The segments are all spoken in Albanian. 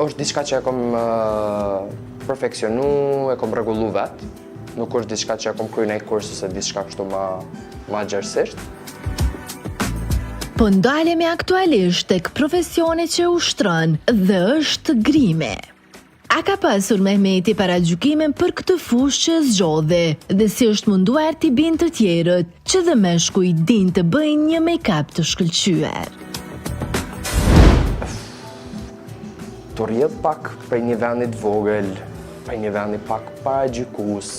është diçka që e kom perfekcionu, e kom rregullu vetë. Nuk është diçka që e kom kryer në kurs ose diçka kështu ma gjerësisht. Po ndalemi aktualisht tek profesioni që ushtron dhe është grime. A ka pasur Mehmeti paragjykimin për këtë fushë që zgjodhe dhe si është munduar t'i bindë të tjerët që dhe meshkuj din të bëjnë një make-up të shkëlqyer? Të rrjedh pak prej një vendit vogël, prej një vendit pak paragjykues,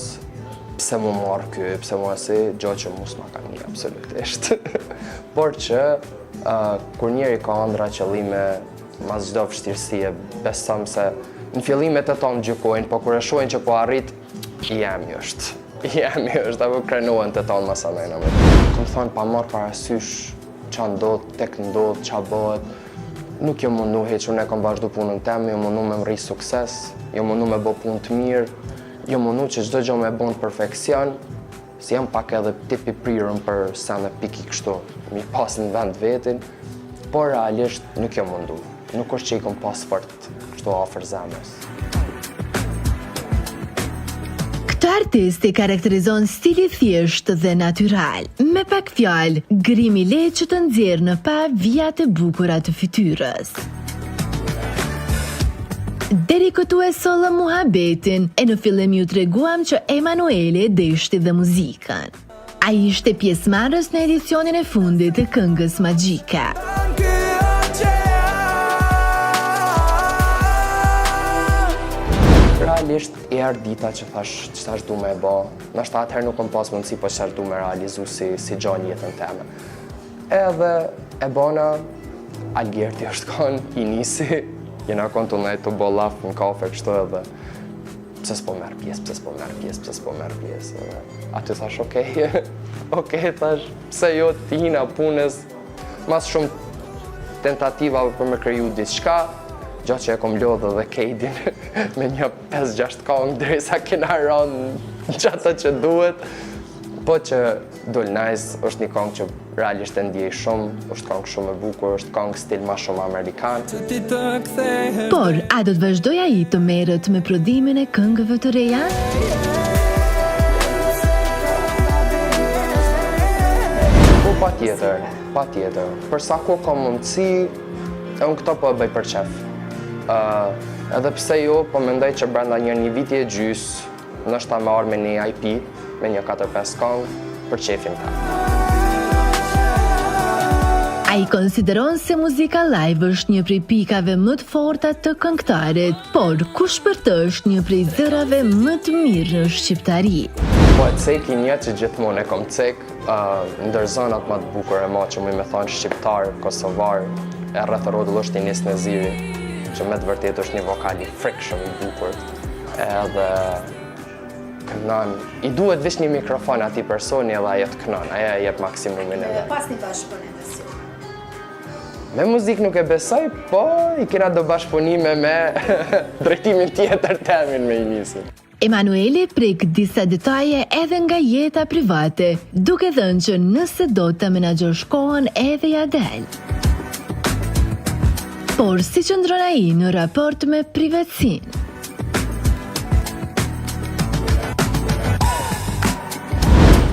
pse më marrë ky, pse më asi, gjë që mos ma ka një absolutisht. Por që kur njeri ka ëndra qëllime, mas çdo vështirësie, besoj se në fillimet e tonë gjykojnë, po kur e shohin që po arrit, jemi është, apo krenohen të tonë mas amena. Kom thonë pa marrë parasysh qa ndodh, tek ndodh, qa bëhet, nuk jo mundu heq, unë e kom vazhdu punën tem, jo mundu me mri sukses, jo mundu me bo punë të mirë, jo mundu që çdo gjë me bo në perfekcion, si jam pak edhe tipi prirën për sene piki kështu, mi pas në vend vetin, por realisht nuk jo mundu. Nuk është që i kom pas fort kështu afër zemrës. Këtë artisti karakterizon stili thjesht dhe natyral. Me pak fjalë, grimi le që të nxjerrë në pa vijat e bukura të fytyrës. Deri këtu e sollëm muhabetin e në fillim ju treguam që Emanueli deshti dhe muzikën. Ai ishte pjesëmarrës në edicionin e fundit të Këngës Magjike. Realisht e dita që thash çfarë du me e bë. Nashta atëherë nuk kom pas mundësi po çfarë du me realizu si gjanë jetën teme. Edhe e bona, Algerti është kon, I nisi, jena kon të nejtë të bo laf në kafe kështu edhe pse s'po merr pjesë. Aty thash okej, thash, pse jo tina punës, mas shumë tentativa për me kriju diçka, gjatë që e kom lodhë dhe Kejdin me një 5-6 kongë derisa kena rënë gjatë që duhet, po që dul nice, është një kongë që realisht e ndjej shumë, është kongë shumë e bukur, është kongë stil ma shumë amerikan. Por, a do të vazhdoj ai të merret me prodhimin e këngëve të reja? Po patjetër. Për sa kohë kam mundësi, e unë këto po e bëj për qef. Edhe pse jo, po mendoj që brenda një viti e gjys, ndoshta me arme një IP, me një 4-5 kongë, për qefin ta. Ai konsideron se muzika live është një prej pikave më të forta të këngëtarit, por kush për të është një prej zërave më të mirë në shqiptari. Po e ceki një që gjithmonë e kom cek, ndër zonat më të bukur e ma që mu me thonë shqiptar, kosovar, e rreth rrotull është Enis Neziri, që me të vërtet është një vokal I frikshëm I bukur. Edhe kënon, I duhet vish një mikrofon ati personi edhe ajo të kënon, ajo jep maksimumin edhe. Dhe pas një bashkëpunime si? Me muzikë nuk e besoj, po I kena do bashkëpunime me drejtimin tjetër temin me I nisi. Emanueli prek disa detaje edhe nga jeta private, duke thënë që nëse do të menaxhosh kohën edhe ja del. Por si qëndron ai në raport me privatësinë?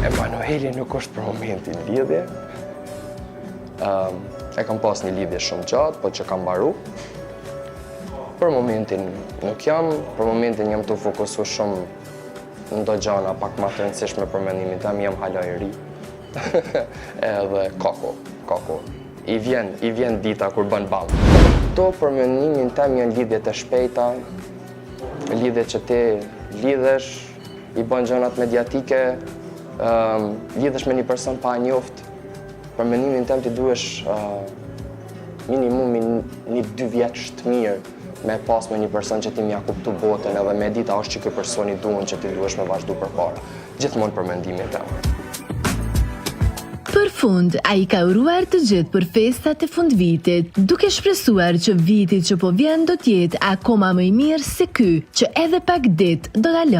Emanueli nuk është për momentin lidhje. E kam pas një lidhje shumë gjatë, po që kam mbaru. Për momentin nuk jam, për momentin jam të fokusu shumë në do gjana pak ma të rëndësishme për mendimin tem, jam hala I ri. Edhe kako. I vjen dita kur bën bam. To për mendimin tem janë lidhjet e shpejta, lidhjet që ti lidhesh, I bën gjonat mediatike, lidhesh me një person pa njoft. Për mendimin tem ti duhesh minimumi 1-2 vjeç të mirë me pas me një person që ti mja kuptu botën edhe me dita është që ky personi duhen që ti duhesh me vazhdu përpara. Gjithmonë për mendimin tem. Për fund, ai ka uruar të gjithë për festat e fundvitit, duke shpresuar që viti që po vjen do t'jetë akoma më I mirë se ky, që edhe pak ditë do ta lë